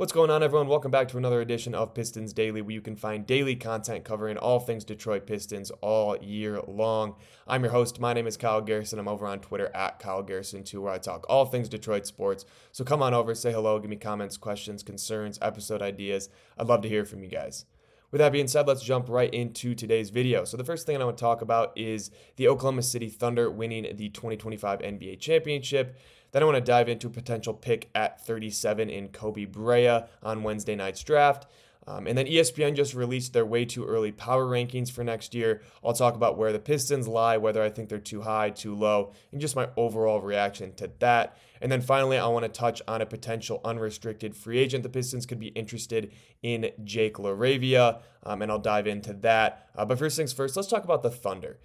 What's going on, everyone? Welcome back to another edition of Pistons Daily, where you can find daily content covering all things Detroit Pistons all year long. I'm your host. My name is Kyle Garrison. I'm over on Twitter at Kyle Garrison2, where I talk all things Detroit sports. So come on over, say hello, give me comments, questions, concerns, episode ideas. I'd love to hear from you guys. With that being said, let's jump right into today's video. So the first thing I want to talk about is the Oklahoma City Thunder winning the 2025 NBA Championship. Then I want to dive into a potential pick at 37 in Kobe Brea on Wednesday night's draft. And then ESPN just released their way too early power rankings for next year. I'll talk about where the Pistons lie, whether I think they're too high, too low, and just my overall reaction to that. And then finally, I want to touch on a potential unrestricted free agent the Pistons could be interested in, Jake Loravia, and I'll dive into that. But first things first, let's talk about the Thunder.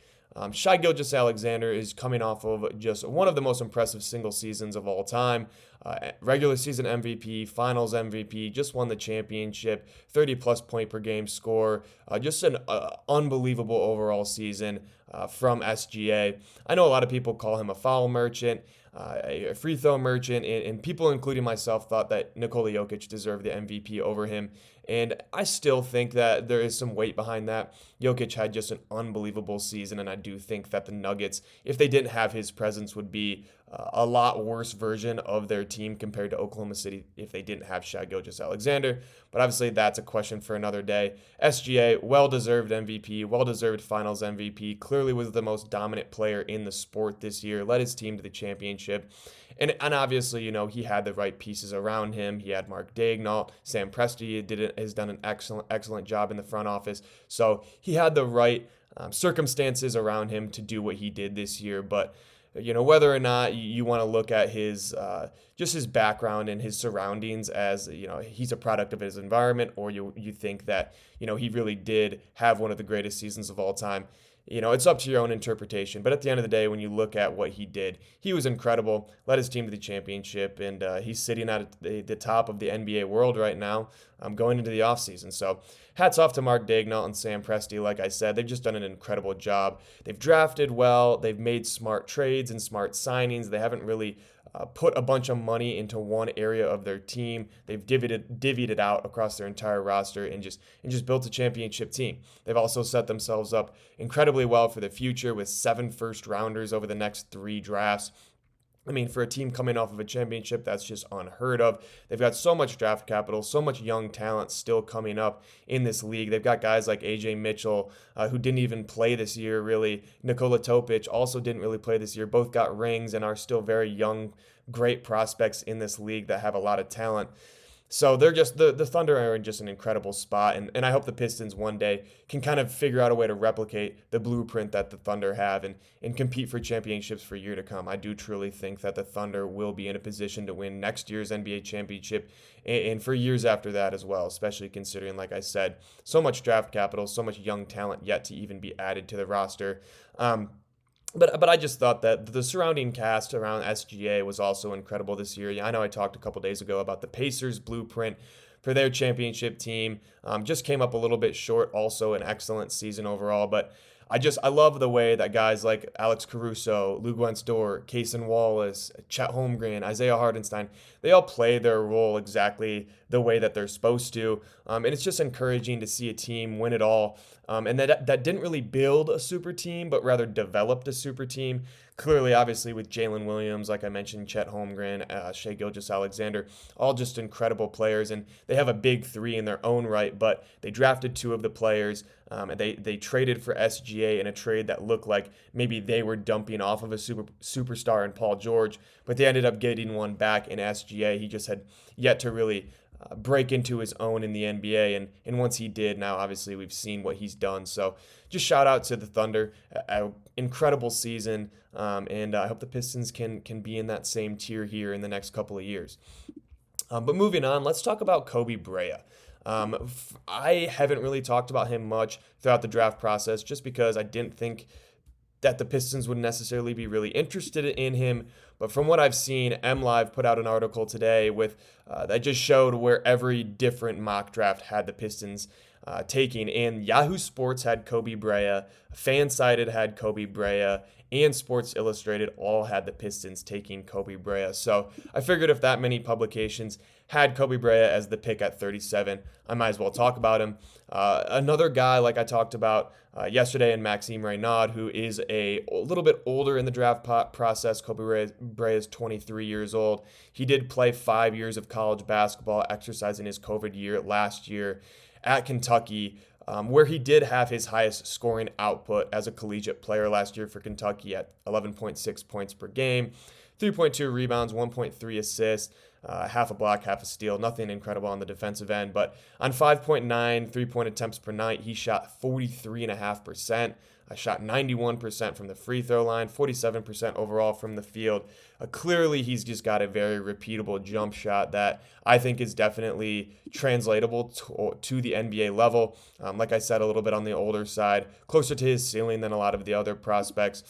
Shai Gilgeous-Alexander is coming off of just one of the most impressive single seasons of all time. Regular season MVP, finals MVP, just won the championship, 30-plus point per game score. Just an unbelievable overall season from SGA. I know a lot of people call him a foul merchant, a free throw merchant, and people, including myself, thought that Nikola Jokic deserved the MVP over him. And I still think that there is some weight behind that. Jokic had just an unbelievable season, and I do think that the Nuggets, if they didn't have his presence, would be a lot worse version of their team compared to Oklahoma City if they didn't have Shai Gilgeous-Alexander. But obviously, that's a question for another day. SGA, well-deserved MVP, well-deserved finals MVP, clearly was the most dominant player in the sport this year, led his team to the championship. And obviously, he had the right pieces around him. He had Mark Daigneault, Sam Presti has done an excellent job in the front office. So he had the right circumstances around him to do what he did this year. But whether or not you want to look at his just his background and his surroundings as he's a product of his environment, or you think that he really did have one of the greatest seasons of all time. It's up to your own interpretation. But at the end of the day, when you look at what he did, he was incredible, led his team to the championship, and he's sitting at the top of the NBA world right now, going into the offseason. So hats off to Mark Daigneault and Sam Presti. Like I said, they've just done an incredible job. They've drafted well. They've made smart trades and smart signings. They haven't really put a bunch of money into one area of their team. They've divvied it out across their entire roster and just built a championship team. They've also set themselves up incredibly well for the future with 7 first-rounders over the next 3 drafts. I mean, for a team coming off of a championship, that's just unheard of. They've got so much draft capital, so much young talent still coming up in this league. They've got guys like A.J. Mitchell, who didn't even play this year, really. Nikola Topic also didn't really play this year. Both got rings and are still very young, great prospects in this league that have a lot of talent. So they're just the Thunder are in just an incredible spot, and I hope the Pistons one day can kind of figure out a way to replicate the blueprint that the Thunder have and compete for championships for year to come. I do truly think that the Thunder will be in a position to win next year's NBA championship and for years after that as well, especially considering, like I said, so much draft capital, so much young talent yet to even be added to the roster. But I just thought that the surrounding cast around SGA was also incredible this year. I know I talked a couple days ago about the Pacers' blueprint for their championship team. Just came up a little bit short, also an excellent season overall. But I love the way that guys like Alex Caruso, Lou Dort, Cason Wallace, Chet Holmgren, Isaiah Hartenstein, they all play their role exactly the way that they're supposed to. And it's just encouraging to see a team win it all. And that didn't really build a super team, but rather developed a super team. Clearly, obviously, with Jalen Williams, like I mentioned, Chet Holmgren, Shai Gilgeous-Alexander, all just incredible players. And they have a big 3 in their own right, but they drafted 2 of the players. They traded for SGA in a trade that looked like maybe they were dumping off of a superstar in Paul George, but they ended up getting one back in SGA. He just had yet to really break into his own in the NBA, and once he did, now obviously we've seen what he's done. So just shout out to the Thunder, an incredible season, and I hope the Pistons can be in that same tier here in the next couple of years. But moving on, let's talk about Kobe Brea. I haven't really talked about him much throughout the draft process just because I didn't think that the Pistons would necessarily be really interested in him. But from what I've seen, MLive put out an article today with that just showed where every different mock draft had the Pistons taking. And Yahoo Sports had Kobe Brea, Fansided had Kobe Brea, and Sports Illustrated all had the Pistons taking Kobe Brea. So I figured if that many publications had Kobe Brea as the pick at 37, I might as well talk about him. Another guy, like I talked about yesterday, in Maxime Reynaud, who is a little bit older in the draft process. Kobe Brea is 23 years old. He did play 5 years of college basketball, exercising his COVID year last year at Kentucky, where he did have his highest scoring output as a collegiate player last year for Kentucky at 11.6 points per game, 3.2 rebounds, 1.3 assists, half a block, half a steal. Nothing incredible on the defensive end, but on 5.9 three-point attempts per night, he shot 43.5%. Shot 91% from the free throw line, 47% overall from the field. Clearly, he's just got a very repeatable jump shot that I think is definitely translatable to the NBA level. Like I said, a little bit on the older side, closer to his ceiling than a lot of the other prospects.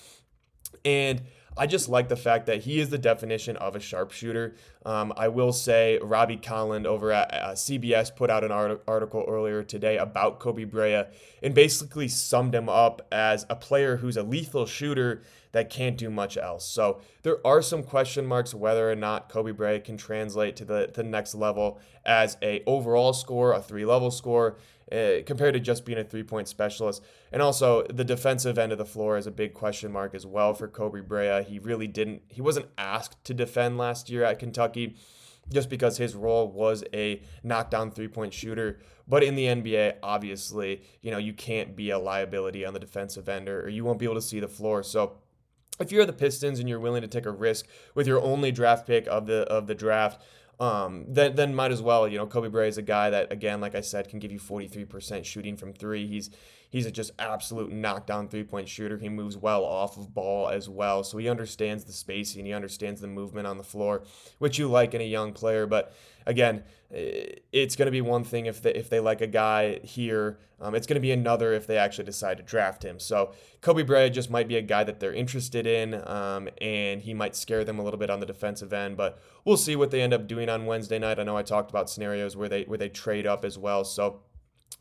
And I just like the fact that he is the definition of a sharpshooter. I will say Robbie Collins over at CBS put out an article earlier today about Kobe Brea and basically summed him up as a player who's a lethal shooter that can't do much else. So there are some question marks whether or not Kobe Brea can translate to the next level as a overall scorer, a 3-level scorer, compared to just being a 3-point specialist. And also the defensive end of the floor is a big question mark as well for Kobe Brea. He wasn't asked to defend last year at Kentucky just because his role was a knockdown 3-point shooter. But in the NBA, obviously, you can't be a liability on the defensive end or you won't be able to see the floor. So if you're the Pistons and you're willing to take a risk with your only draft pick of the draft, then might as well. Kobe Brea is a guy that, again, like I said, can give you 43% shooting from three. He's a just absolute knockdown 3-point shooter. He moves well off of ball as well, so he understands the spacing, he understands the movement on the floor, which you like in a young player. But again, it's going to be one thing if they like a guy here. It's going to be another if they actually decide to draft him. So Kobe Brea just might be a guy that they're interested in, and he might scare them a little bit on the defensive end. But we'll see what they end up doing on Wednesday night. I know I talked about scenarios where they trade up as well. So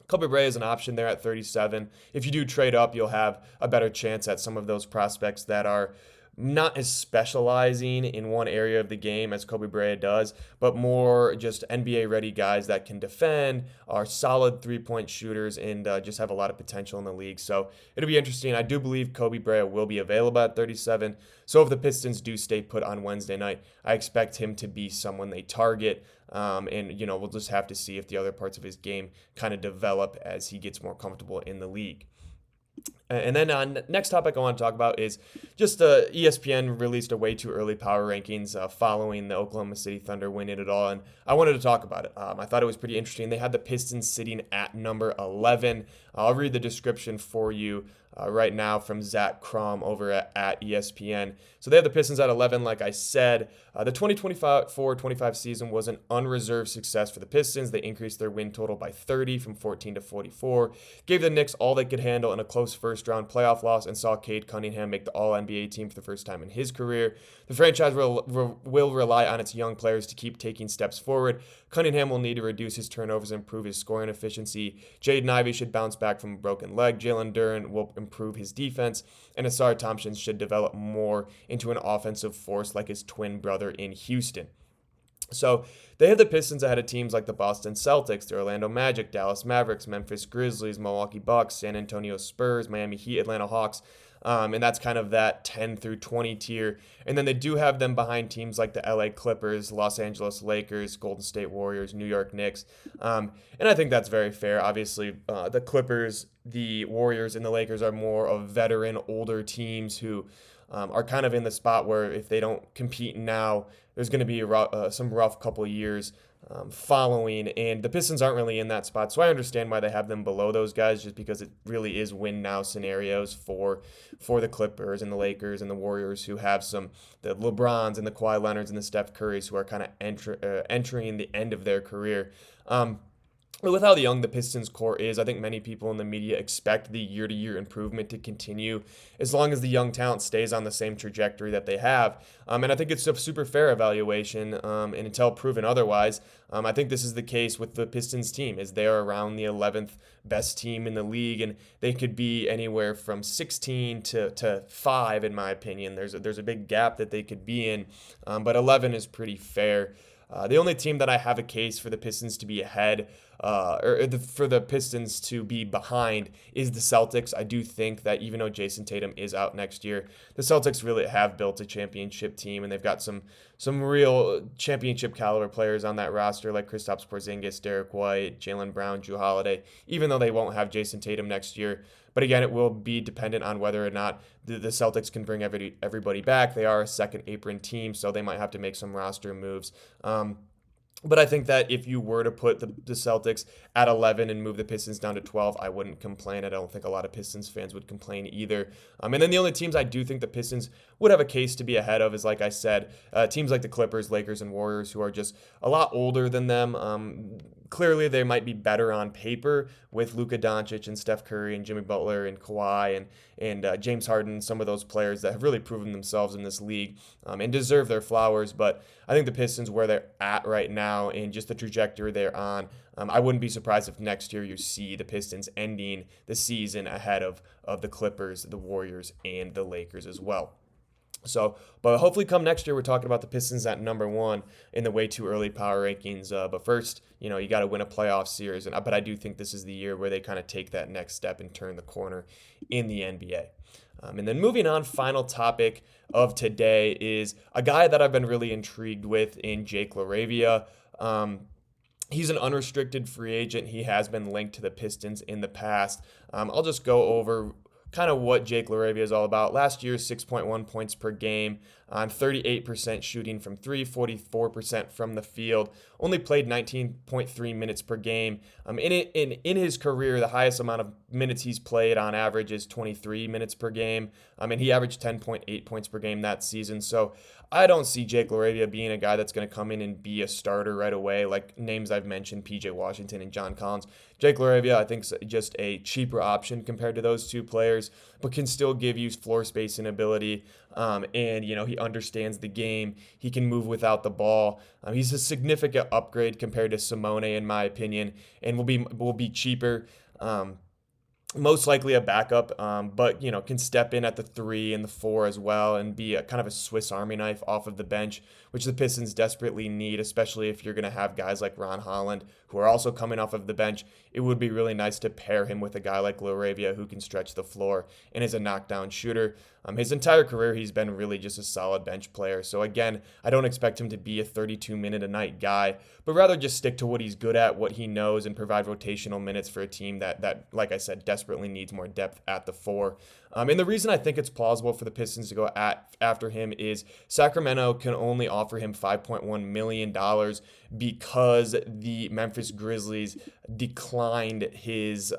Kobe Brea is an option there at 37. If you do trade up, you'll have a better chance at some of those prospects that are not as specializing in one area of the game as Kobe Brea does, but more just NBA-ready guys that can defend, are solid 3-point shooters, and just have a lot of potential in the league. So it'll be interesting. I do believe Kobe Brea will be available at 37. So if the Pistons do stay put on Wednesday night, I expect him to be someone they target. And we'll just have to see if the other parts of his game kind of develop as he gets more comfortable in the league. And then next topic I want to talk about is just ESPN released a way too early power rankings following the Oklahoma City Thunder winning it all, and I wanted to talk about it. I thought it was pretty interesting. They had the Pistons sitting at number 11. I'll read the description for you right now from Zach Crum over at ESPN. So they have the Pistons at 11, like I said. The 2024-25 season was an unreserved success for the Pistons. They increased their win total by 30 from 14 to 44, gave the Knicks all they could handle in a close first-round playoff loss, and saw Cade Cunningham make the All-NBA team for the first time in his career. The franchise will rely on its young players to keep taking steps forward. Cunningham will need to reduce his turnovers and improve his scoring efficiency. Jaden Ivey should bounce back from a broken leg. Jalen Duren will improve his defense, and Asar Thompson should develop more into an offensive force like his twin brother in Houston. So they have the Pistons ahead of teams like the Boston Celtics, the Orlando Magic, Dallas Mavericks, Memphis Grizzlies, Milwaukee Bucks, San Antonio Spurs, Miami Heat, Atlanta Hawks. And that's kind of that 10 through 20 tier. And then they do have them behind teams like the LA Clippers, Los Angeles Lakers, Golden State Warriors, New York Knicks. And I think that's very fair. Obviously, the Clippers, the Warriors, and the Lakers are more of veteran, older teams who are kind of in the spot where if they don't compete now, there's going to be some rough couple of years following, and the Pistons aren't really in that spot. So I understand why they have them below those guys, just because it really is win now scenarios for the Clippers and the Lakers and the Warriors, who have the LeBrons and the Kawhi Leonards and the Steph Currys who are kind of entering the end of their career. with how young the Pistons core is, I think many people in the media expect the year-to-year improvement to continue as long as the young talent stays on the same trajectory that they have. And I think it's a super fair evaluation, and until proven otherwise, I think this is the case with the Pistons team, is they're around the 11th best team in the league, and they could be anywhere from 16 to 5, in my opinion. There's a big gap that they could be in, but 11 is pretty fair. The only team that I have a case for the Pistons to be ahead, for the Pistons to be behind, is the Celtics. I do think that even though Jason Tatum is out next year, the Celtics really have built a championship team, and they've got some real championship caliber players on that roster, like Kristaps Porzingis, Derek White, Jaylen Brown, Jrue Holiday, even though they won't have Jason Tatum next year. But again, it will be dependent on whether or not the Celtics can bring everybody back. They are a second apron team, so they might have to make some roster moves. But I think that if you were to put the Celtics at 11 and move the Pistons down to 12, I wouldn't complain. I don't think a lot of Pistons fans would complain either. And then the only teams I do think the Pistons would have a case to be ahead of is, like I said, teams like the Clippers, Lakers, and Warriors, who are just a lot older than them. Clearly, they might be better on paper with Luka Doncic and Steph Curry and Jimmy Butler and Kawhi and James Harden, some of those players that have really proven themselves in this league and deserve their flowers. But I think the Pistons, where they're at right now and just the trajectory they're on, I wouldn't be surprised if next year you see the Pistons ending the season ahead of the Clippers, the Warriors, and the Lakers as well. So, but hopefully come next year, we're talking about the Pistons at number 1 in the way too early power rankings. But first, you got to win a playoff series. But I do think this is the year where they kind of take that next step and turn the corner in the NBA. And then moving on, final topic of today is a guy that I've been really intrigued with in Jake Loravia. He's an unrestricted free agent. He has been linked to the Pistons in the past. I'll just go over kind of what Jake Loravia is all about. Last year, 6.1 points per game on 38% shooting from 3, 44% from the field. Only played 19.3 minutes per game. In his career, the highest amount of minutes he's played on average is 23 minutes per game. And he averaged 10.8 points per game that season. So I don't see Jake Loravia being a guy that's going to come in and be a starter right away, like names I've mentioned, PJ Washington and John Collins. Jake Loravia, I think, is just a cheaper option compared to those two players, but can still give you floor spacing ability. And he understands the game. He can move without the ball. He's a significant upgrade compared to Simone, in my opinion, and will be cheaper. Most likely a backup, but can step in at the 3 and the 4 as well and be a kind of a Swiss Army knife off of the bench, which the Pistons desperately need, especially if you're going to have guys like Ron Holland who are also coming off of the bench. It would be really nice to pair him with a guy like Loravia who can stretch the floor and is a knockdown shooter. His entire career, he's been really just a solid bench player. So again, I don't expect him to be a 32-minute-a-night guy, but rather just stick to what he's good at, what he knows, and provide rotational minutes for a team that like I said, desperately needs more depth at the 4. And the reason I think it's plausible for the Pistons to go after him is Sacramento can only offer him $5.1 million because the Memphis Grizzlies declined his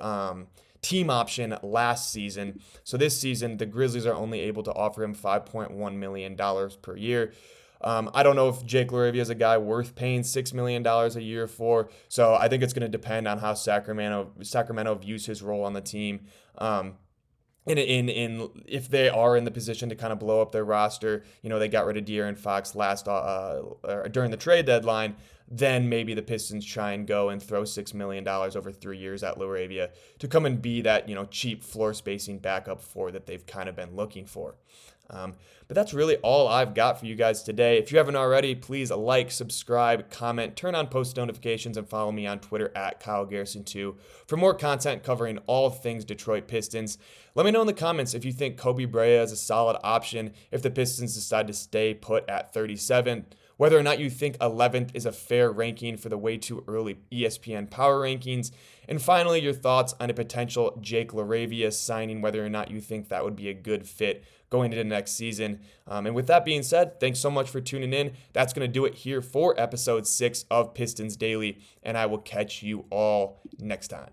team option last season. So this season, the Grizzlies are only able to offer him $5.1 million per year. I don't know if Jake Loravia is a guy worth paying $6 million a year for. So I think it's going to depend on how Sacramento views his role on the team. In if they are in the position to kind of blow up their roster, they got rid of De'Aaron Fox during the trade deadline, then maybe the Pistons try and go and throw $6 million over 3 years at Loravia to come and be that cheap floor spacing backup 4 that they've kind of been looking for. But that's really all I've got for you guys today. If you haven't already, please like, subscribe, comment, turn on post notifications, and follow me on Twitter at Kyle Garrison2 for more content covering all things Detroit Pistons. Let me know in the comments if you think Kobe Brea is a solid option if the Pistons decide to stay put at 37. Whether or not you think 11th is a fair ranking for the way too early ESPN power rankings. And finally, your thoughts on a potential Jake Loravia signing, whether or not you think that would be a good fit going into next season. And with that being said, thanks so much for tuning in. That's going to do it here for episode 6 of Pistons Daily, and I will catch you all next time.